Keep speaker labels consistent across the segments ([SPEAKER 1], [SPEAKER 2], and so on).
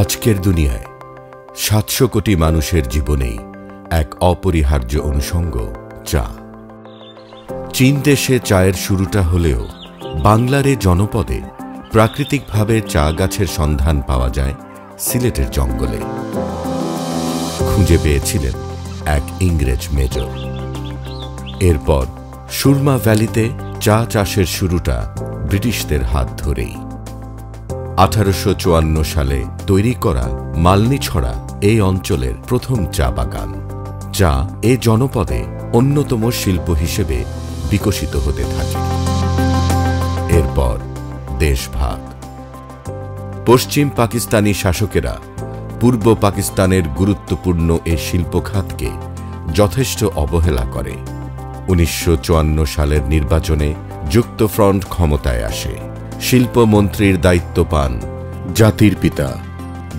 [SPEAKER 1] আজকের দুনিয়ায় ৭০০ কোটি মানুষের জীবনেই এক অপরিহার্য অনুষঙ্গ চা। চীন দেশে চায়ের শুরুটা হলেও বাংলার এ জনপদে প্রাকৃতিকভাবে চা গাছের সন্ধান পাওয়া যায় সিলেটের জঙ্গলে। খুঁজে পেয়েছিলেন এক ইংরেজ মেজর। এরপর সুরমা ভ্যালিতে চা চাষের শুরুটা ব্রিটিশদের হাত ধরেই। 1854 সালে তৈরি করা মালনীছড়া এই অঞ্চলের প্রথম চা বাগান। চা এ জনপদে অন্যতম শিল্প হিসেবে বিকশিত হতে থাকে। এরপর দেশভাগ। পশ্চিম পাকিস্তানি শাসকেরা পূর্ব পাকিস্তানের গুরুত্বপূর্ণ এ শিল্পখাতকে যথেষ্ট অবহেলা করে। 1954 সালের নির্বাচনে যুক্তফ্রন্ট ক্ষমতায় আসে। শিল্পমন্ত্রীর দায়িত্ব পান জাতির পিতা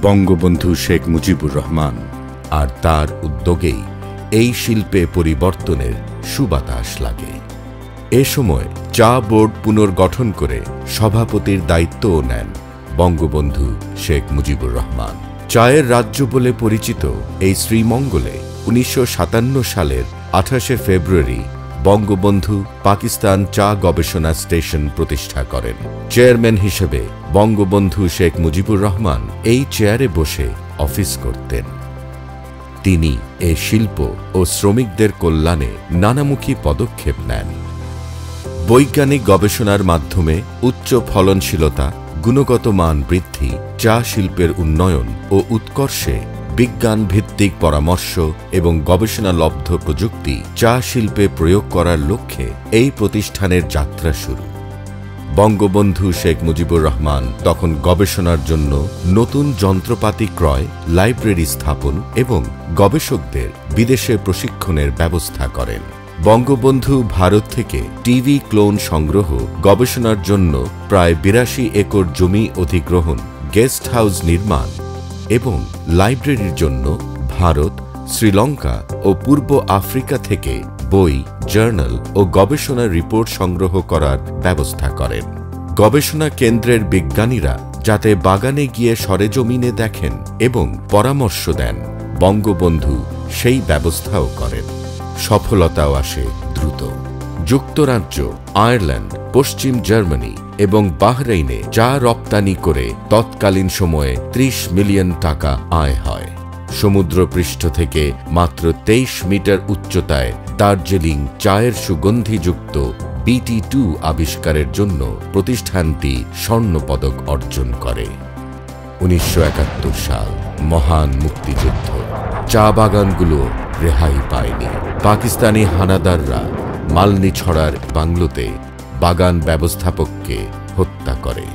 [SPEAKER 1] বঙ্গবন্ধু শেখ মুজিবুর রহমান, আর তার উদ্যোগেই এই শিল্পে পরিবর্তনের সুবাতাস লাগে। এ সময় চা বোর্ড পুনর্গঠন করে সভাপতির দায়িত্বও নেন বঙ্গবন্ধু শেখ মুজিবুর রহমান। চায়ের রাজ্য বলে পরিচিত এই শ্রীমঙ্গলে 1957 সালের 28 ফেব্রুয়ারি বঙ্গবন্ধু পাকিস্তান চা গবেষণা স্টেশন প্রতিষ্ঠা করেন। চেয়ারম্যান হিসেবে বঙ্গবন্ধু শেখ মুজিবুর রহমান এই চেয়ারে বসে অফিস করতেন। তিনি এ শিল্প ও শ্রমিকদের কল্যাণে নানামুখী পদক্ষেপ নেন। বৈজ্ঞানিক গবেষণার মাধ্যমে উচ্চ ফলনশীলতা, গুণগত মান বৃদ্ধি, চা শিল্পের উন্নয়ন ও উৎকর্ষে বিজ্ঞান ভিত্তিক পরামর্শ এবং গবেষণালব্ধ প্রযুক্তি চা শিল্পে প্রয়োগ করার লক্ষ্যে এই প্রতিষ্ঠানের যাত্রা শুরু। বঙ্গবন্ধু শেখ মুজিবুর রহমান তখন গবেষণার জন্য নতুন যন্ত্রপাতি ক্রয়, লাইব্রেরি স্থাপন এবং গবেষকদের বিদেশে প্রশিক্ষণের ব্যবস্থা করেন। বঙ্গবন্ধু ভারত থেকে টিভি ক্লোন সংগ্রহ, গবেষণার জন্য প্রায় 82 একর জমি অধিগ্রহণ, গেস্ট হাউস নির্মাণ এবং লাইব্রেরির জন্য ভারত, শ্রীলঙ্কা ও পূর্ব আফ্রিকা থেকে বই, জার্নাল ও গবেষণা রিপোর্ট সংগ্রহ করার ব্যবস্থা করেন। গবেষণা কেন্দ্রের বিজ্ঞানীরা যাতে বাগানে গিয়ে সরেজমিনে দেখেন এবং পরামর্শ দেন, বঙ্গবন্ধু সেই ব্যবস্থাও করেন। সফলতাও আসে দ্রুত। যুক্তরাজ্য, আয়ারল্যান্ড, পশ্চিম জার্মানি এবং বাহরাইনে চা রপ্তানি করে তৎকালীন সময়ে 30 মিলিয়ন টাকা আয় হয়। সমুদ্রপৃষ্ঠ থেকে মাত্র 23 মিটার উচ্চতায় দার্জিলিং চায়ের সুগন্ধিযুক্ত BT2 আবিষ্কারের জন্য প্রতিষ্ঠানটি স্বর্ণপদক অর্জন করে। 1971 সাল, মহান মুক্তিযুদ্ধ। চা বাগানগুলো রেহাই পায়নি। পাকিস্তানি হানাদাররা মালনীছড়ার বাংলোতে বাগান ব্যবস্থাপককে হত্যা করে।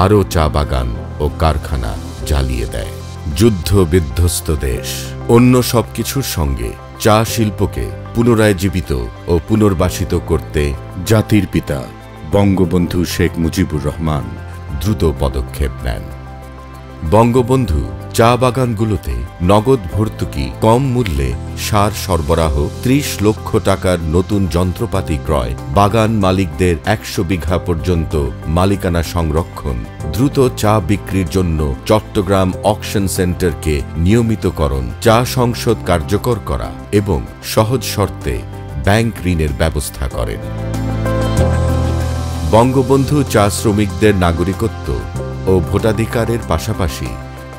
[SPEAKER 1] আরও চা বাগান ও কারখানা জ্বালিয়ে দেয়। যুদ্ধ বিধ্বস্ত দেশ। অন্য সবকিছুর সঙ্গে চা শিল্পকে পুনরায় জীবিত ও পুনর্বাসিত করতে জাতির পিতা বঙ্গবন্ধু শেখ মুজিবুর রহমান দ্রুত পদক্ষেপ নেন। বঙ্গবন্ধু চা বাগানগুলোতে নগদ ভর্তুকি, কম মূল্যে সার সরবরাহ, 30 লক্ষ টাকার নতুন যন্ত্রপাতি ক্রয়, বাগান মালিকদের 100 বিঘা পর্যন্ত মালিকানা সংরক্ষণ, দ্রুত চা বিক্রির জন্য চট্টগ্রাম অকশন সেন্টারকে নিয়মিতকরণ, চা সংসদ কার্যকর করা এবং সহজ শর্তে ব্যাংক ঋণের ব্যবস্থা করেন। বঙ্গবন্ধু চা শ্রমিকদের নাগরিকত্ব ও ভোটাধিকারের পাশাপাশি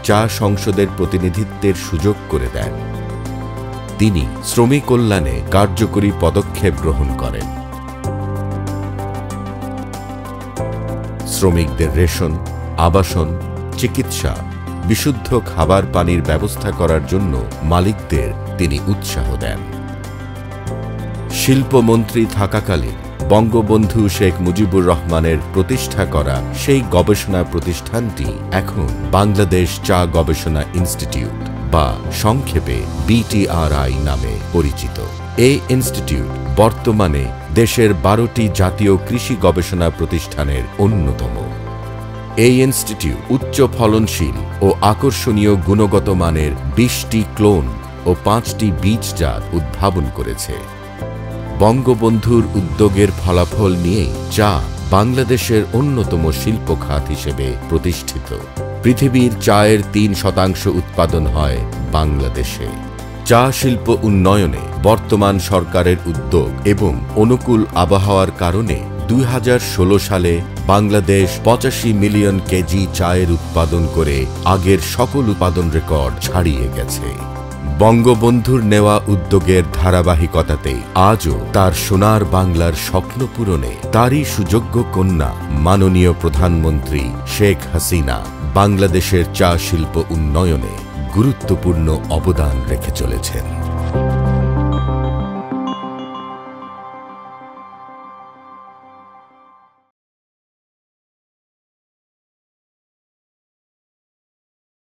[SPEAKER 1] চা সংসদের প্রতিনিধিত্বের সুযোগ করে দেন। তিনি শ্রমিক কল্যাণে কার্যকরী পদক্ষেপ গ্রহণ করেন। শ্রমিকদের রেশন, আবাসন, চিকিৎসা, বিশুদ্ধ খাবার পানির ব্যবস্থা করার জন্য মালিকদের তিনি উৎসাহ দেন। শিল্পমন্ত্রী থাকাকালীন বঙ্গবন্ধু শেখ মুজিবুর রহমানের প্রতিষ্ঠা করা সেই গবেষণা প্রতিষ্ঠানটি এখন বাংলাদেশ চা গবেষণা ইনস্টিটিউট বা সংক্ষেপে BTRI নামে পরিচিত। এই ইনস্টিটিউট বর্তমানে দেশের 12টি জাতীয় কৃষি গবেষণা প্রতিষ্ঠানের অন্যতম। এই ইনস্টিটিউট উচ্চ ফলনশীল ও আকর্ষণীয় গুণগত মানের 20টি ক্লোন ও 5টি বীজজাত উদ্ভাবন করেছে। বঙ্গবন্ধুর উদ্যোগের ফলাফল নিয়েই চা বাংলাদেশের অন্যতম শিল্প খাত হিসেবে প্রতিষ্ঠিত। পৃথিবীর চায়ের 3% উৎপাদন হয় বাংলাদেশে। চা শিল্প উন্নয়নে বর্তমান সরকারের উদ্যোগ এবং অনুকূল আবহাওয়ার কারণে 2016 সালে বাংলাদেশ 85 মিলিয়ন কেজি চায়ের উৎপাদন করে আগের সকল উৎপাদন রেকর্ড ছাড়িয়ে গেছে। বঙ্গবন্ধুর নেওয়া উদ্যোগের ধারাবাহিকতাতেই আজও তার সোনার বাংলার স্বপ্ন পূরণে তারই সুযোগ্য কন্যা মাননীয় প্রধানমন্ত্রী শেখ হাসিনা বাংলাদেশের চা শিল্প উন্নয়নে গুরুত্বপূর্ণ অবদান রেখে চলেছেন।